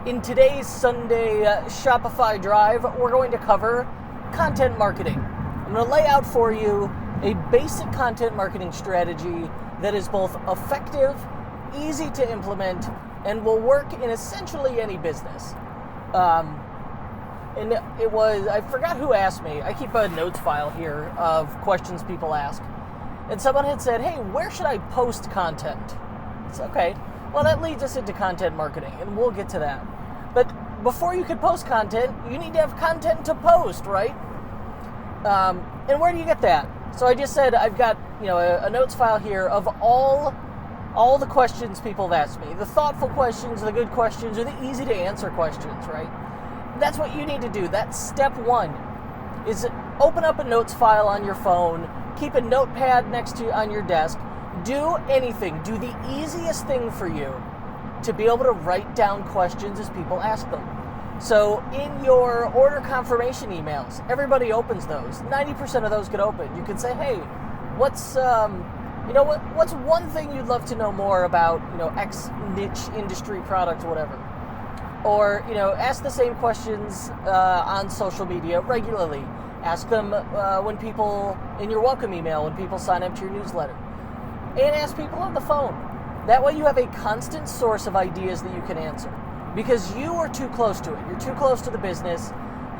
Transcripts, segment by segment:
In today's Sunday Shopify Drive, we're going to cover content marketing. I'm going to lay out for you a basic content marketing strategy that is both effective, easy to implement, and will work in essentially any business. And I forgot who asked me. I keep a notes file here of questions people ask. And someone had said, hey, where should I post content? It's okay. Well, that leads us into content marketing, and we'll get to that. But before you can post content, you need to have content to post, right? And where do you get that? So I just said I've got a notes file here of all the questions people have asked me. The thoughtful questions, the good questions, or the easy to answer questions, right? That's what you need to do. That's step one, is open up a notes file on your phone, keep a notepad next to you on your desk, do anything, do the easiest thing for you to be able to write down questions as people ask them. So in your order confirmation emails, everybody opens those. 90% of those get open. You can say, hey, what's one thing you'd love to know more about, X niche industry product, whatever. Or, ask the same questions on social media regularly. Ask them when people, in your welcome email, when people sign up to your newsletter. And ask people on the phone. That way you have a constant source of ideas that you can answer. Because you are too close to it. You're too close to the business.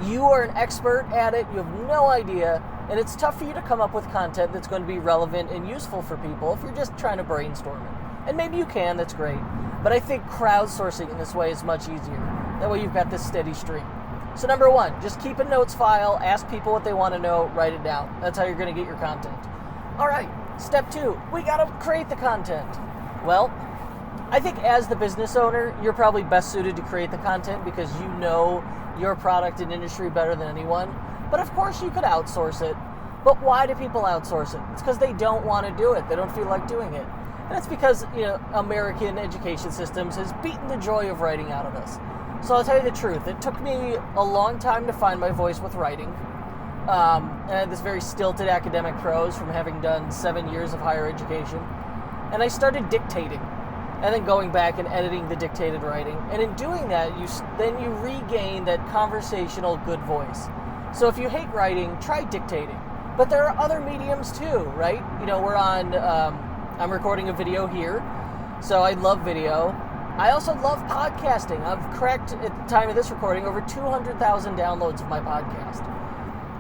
You are an expert at it. You have no idea. And it's tough for you to come up with content that's going to be relevant and useful for people if you're just trying to brainstorm it. And maybe you can, that's great. But I think crowdsourcing in this way is much easier. That way you've got this steady stream. So number one, just keep a notes file, ask people what they want to know, write it down. That's how you're going to get your content. All right, step two, we got to create the content. Well, I think as the business owner, you're probably best suited to create the content because you know your product and industry better than anyone. But of course you could outsource it. But why do people outsource it? It's because they don't want to do it. They don't feel like doing it. And it's because, American education systems has beaten the joy of writing out of us. So I'll tell you the truth. It took me a long time to find my voice with writing. And I had this very stilted academic prose from having done 7 years of higher education. And I started dictating and then going back and editing the dictated writing. And in doing that, you regain that conversational good voice. So if you hate writing, try dictating. But there are other mediums too, right? We're on, I'm recording a video here, so I love video. I also love podcasting. I've cracked, at the time of this recording, over 200,000 downloads of my podcast.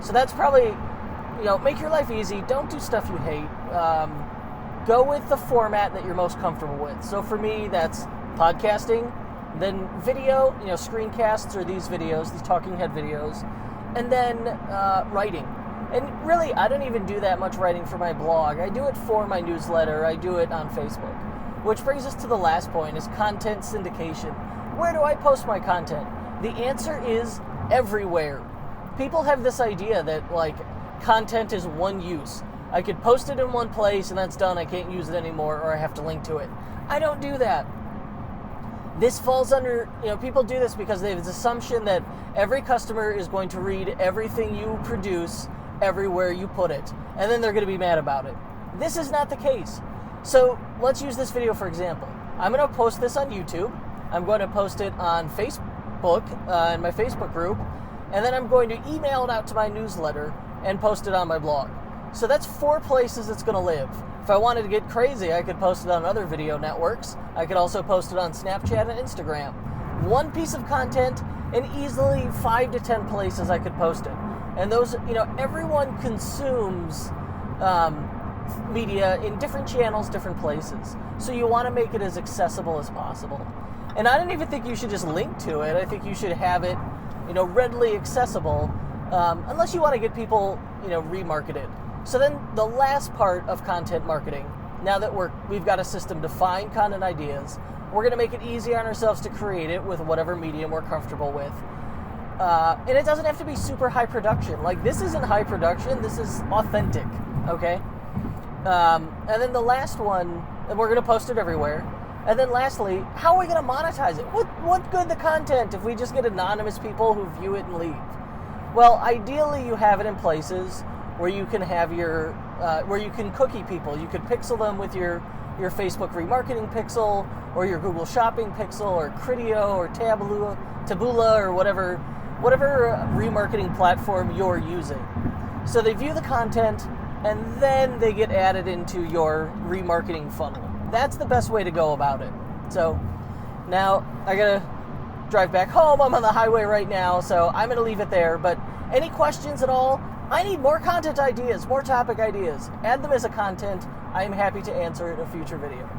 So that's probably, make your life easy. Don't do stuff you hate. Go with the format that you're most comfortable with. So for me, that's podcasting, then video, screencasts or these videos, these talking head videos, and then writing. And really, I don't even do that much writing for my blog. I do it for my newsletter. I do it on Facebook. Which brings us to the last point, is content syndication. Where do I post my content? The answer is everywhere. People have this idea that, content is one use. I could post it in one place and that's done. I can't use it anymore, or I have to link to it. I don't do that. This falls under, people do this because they have this assumption that every customer is going to read everything you produce everywhere you put it, and then they're going to be mad about it. This is not the case. So let's use this video for example. I'm going to post this on YouTube. I'm going to post it on Facebook, in my Facebook group, and then I'm going to email it out to my newsletter and post it on my blog. So that's 4 places it's going to live. If I wanted to get crazy, I could post it on other video networks. I could also post it on Snapchat and Instagram. One piece of content and easily 5 to 10 places I could post it. And those, everyone consumes media in different channels, different places. So you want to make it as accessible as possible. And I don't even think you should just link to it. I think you should have it, readily accessible, unless you want to get people, remarketed. So then the last part of content marketing, now that we've got a system to find content ideas, we're going to make it easy on ourselves to create it with whatever medium we're comfortable with. And it doesn't have to be super high production. This isn't high production, this is authentic, okay? And then the last one, and we're going to post it everywhere. And then lastly, how are we going to monetize it? What good the content if we just get anonymous people who view it and leave? Well, ideally you have it in places where you can have where you can cookie people. You could pixel them with your your Facebook remarketing pixel or your Google Shopping pixel or Criteo or Taboola or whatever remarketing platform you're using. So they view the content and then they get added into your remarketing funnel. That's the best way to go about it. So now I gotta drive back home. I'm on the highway right now, so I'm gonna leave it there. But any questions at all? I need more content ideas, more topic ideas. Add them as a content. I am happy to answer in a future video.